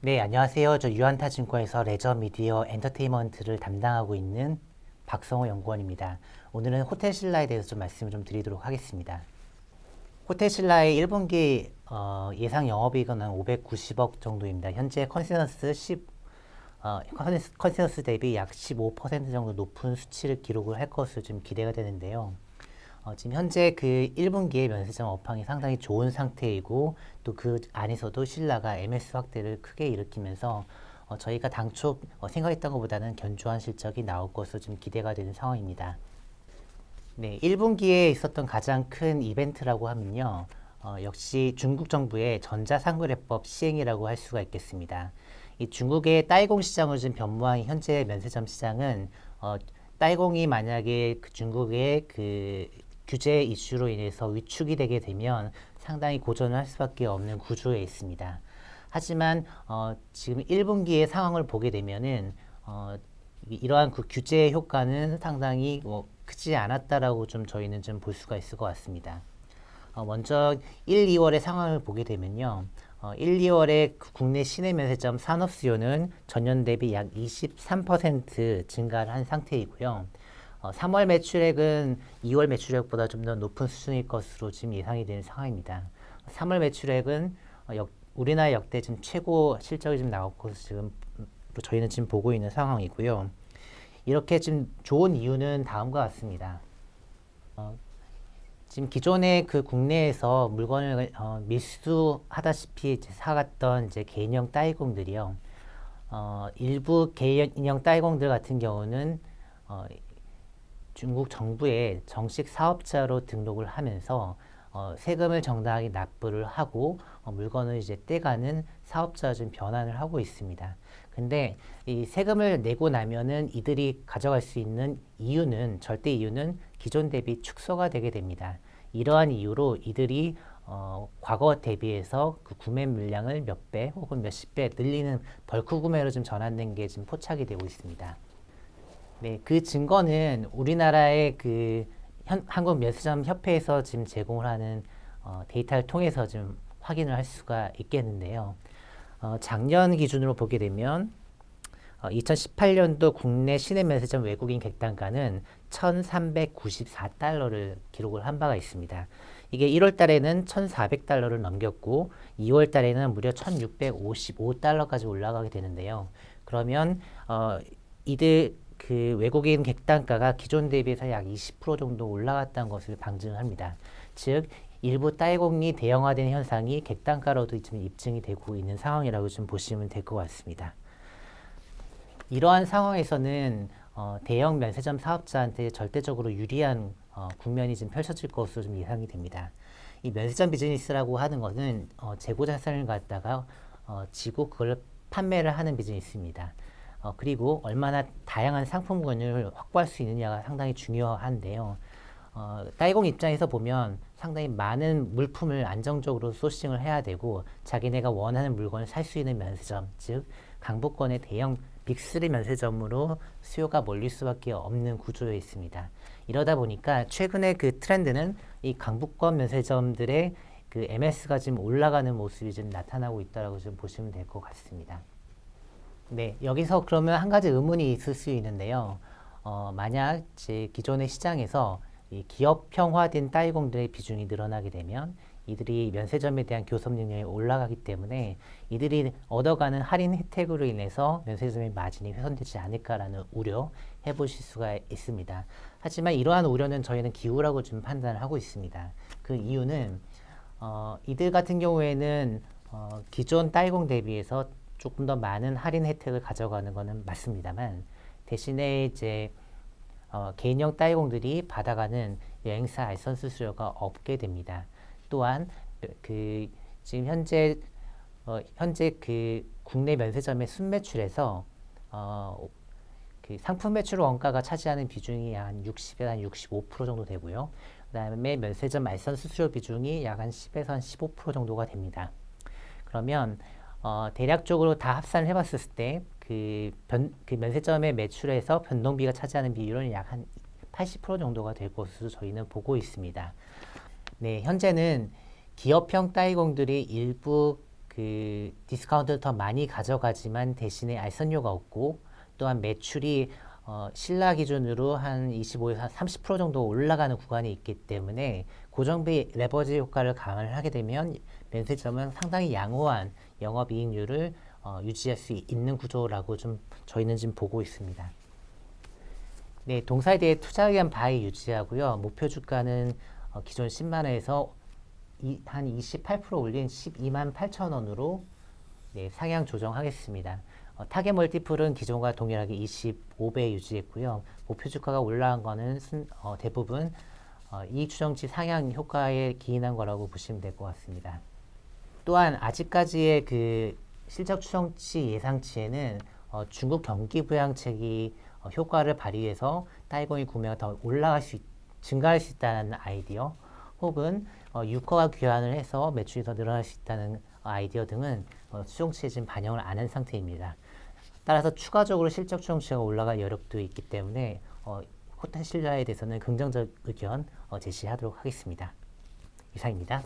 네, 안녕하세요. 저 유한타증권에서 레저 미디어 엔터테인먼트를 담당하고 있는 박성호 연구원입니다. 오늘은 호텔 신라에 대해서 좀 말씀을 좀 드리도록 하겠습니다. 호텔 신라의 1분기 예상 영업이익은 한 590억 정도입니다. 현재 컨센서스 대비 약 15% 정도 높은 수치를 기록을 할 것으로 지금 기대가 되는데요. 지금 현재 그 1분기의 면세점 업황이 상당히 좋은 상태이고 또 그 안에서도 신라가 MS 확대를 크게 일으키면서 저희가 당초 생각했던 것보다는 견조한 실적이 나올 것으로 좀 기대가 되는 상황입니다. 네, 1분기에 있었던 가장 큰 이벤트라고 하면요. 역시 중국 정부의 전자상거래법 시행이라고 할 수가 있겠습니다. 이 중국의 딸공 시장을 좀 변모한 현재 면세점 시장은 딸공이 만약에 그 중국의 그 규제 이슈로 인해서 위축이 되게 되면 상당히 고전을 할 수밖에 없는 구조에 있습니다. 하지만 지금 1분기의 상황을 보게 되면은 이러한 그 규제 효과는 상당히 크지 않았다라고 좀 저희는 좀 볼 수가 있을 것 같습니다. 먼저 1, 2월의 상황을 보게 되면요. 1, 2월에 국내 시내 면세점 산업 수요는 전년 대비 약 23% 증가를 한 상태이고요. 3월 매출액은 2월 매출액보다 좀 더 높은 수준일 것으로 지금 예상이 되는 상황입니다. 3월 매출액은 우리나라 역대 지금 최고 실적이 지금 나올 것으로 지금 저희는 지금 보고 있는 상황이고요. 이렇게 지금 좋은 이유는 다음과 같습니다. 지금 기존에 그 국내에서 물건을 밀수하다시피 이제 사갔던 이제 개인형 따이공들이요. 일부 개인형 따이공들 같은 경우는 중국 정부에 정식 사업자로 등록을 하면서 세금을 정당하게 납부를 하고 물건을 이제 떼가는 사업자 좀 변환을 하고 있습니다. 근데 이 세금을 내고 나면은 이들이 가져갈 수 있는 이유는 절대 이유는 기존 대비 축소가 되게 됩니다. 이러한 이유로 이들이 과거 대비해서 그 구매 물량을 몇 배 혹은 몇십 배 늘리는 벌크 구매로 좀 전환된 게 지금 포착이 되고 있습니다. 네, 그 증거는 우리나라의 그 한국 면세점 협회에서 지금 제공을 하는 데이터를 통해서 좀 확인을 할 수가 있겠는데요. 작년 기준으로 보게 되면 2018년도 국내 시내 면세점 외국인 객단가는 1,394달러를 기록을 한 바가 있습니다. 이게 1월 달에는 1,400달러를 넘겼고 2월 달에는 무려 1,655달러까지 올라가게 되는데요. 그러면 이들 그 외국인 객단가가 기존 대비해서 약 20% 정도 올라갔다는 것을 방증합니다. 즉 일부 딸공이 대형화된 현상이 객단가로도 지금 입증이 되고 있는 상황이라고 좀 보시면 될 것 같습니다. 이러한 상황에서는 대형 면세점 사업자한테 절대적으로 유리한 국면이 좀 펼쳐질 것으로 좀 예상이 됩니다. 이 면세점 비즈니스라고 하는 것은 재고 자산을 갖다가 지고 그걸 판매를 하는 비즈니스입니다. 그리고 얼마나 다양한 상품군을 확보할 수 있느냐가 상당히 중요한데요. 따이공 입장에서 보면 상당히 많은 물품을 안정적으로 소싱을 해야 되고 자기네가 원하는 물건을 살 수 있는 면세점, 즉 강북권의 대형 빅3 면세점으로 수요가 몰릴 수밖에 없는 구조에 있습니다. 이러다 보니까 최근에 그 트렌드는 이 강북권 면세점들의 그 MS가 지금 올라가는 모습이 좀 나타나고 있다고 좀 보시면 될 것 같습니다. 네, 여기서 그러면 한 가지 의문이 있을 수 있는데요. 만약 제 기존의 시장에서 이 기업형화된 따이공들의 비중이 늘어나게 되면 이들이 면세점에 대한 교섭 능력이 올라가기 때문에 이들이 얻어가는 할인 혜택으로 인해서 면세점의 마진이 훼손되지 않을까라는 우려 해보실 수가 있습니다. 하지만 이러한 우려는 저희는 기우라고 좀 판단을 하고 있습니다. 그 이유는 이들 같은 경우에는 기존 따이공 대비해서 조금 더 많은 할인 혜택을 가져가는 것은 맞습니다만 대신에 이제 개인형 따이공들이 받아가는 여행사 알선 수수료가 없게 됩니다. 또한 그 지금 현재 그 국내 면세점의 순매출에서 그 상품 매출 원가가 차지하는 비중이 한 60에서 한 65% 정도 되고요. 그다음에 면세점 알선 수수료 비중이 약 한 10에서 한 15% 정도가 됩니다. 그러면 대략적으로 다 합산을 해봤을 때 그 면세점의 매출에서 변동비가 차지하는 비율은 약 한 80% 정도가 될 것으로 저희는 보고 있습니다. 네, 현재는 기업형 따이공들이 일부 그 그 디스카운트를 더 많이 가져가지만 대신에 알선료가 없고 또한 매출이 신라 기준으로 한 25에서 30% 정도 올라가는 구간이 있기 때문에 고정비 레버리지 효과를 감안을 하게 되면 면세점은 상당히 양호한 영업이익률을 유지할 수 있는 구조라고 좀 저희는 지금 보고 있습니다. 네, 동사에 대해 투자 의견 바이 유지하고요. 목표 주가는 기존 10만 원에서 한 28% 올린 12만 8천 원으로 네, 상향 조정하겠습니다. 타겟 멀티플은 기존과 동일하게 25배 유지했고요. 목표 주가가 올라간 거는 대부분 이익 추정치 상향 효과에 기인한 거라고 보시면 될 것 같습니다. 또한 아직까지의 그 실적 추정치 예상치에는 중국 경기 부양책이 효과를 발휘해서 딸기공인 구매가 더 증가할 수 있다는 아이디어, 혹은 유가가 귀환을 해서 매출이 더 늘어날 수 있다는 아이디어 등은 추정치에 지금 반영을 안 한 상태입니다. 따라서 추가적으로 실적 추정치가 올라갈 여력도 있기 때문에 호탄 신라에 대해서는 긍정적 의견 제시하도록 하겠습니다. 이상입니다.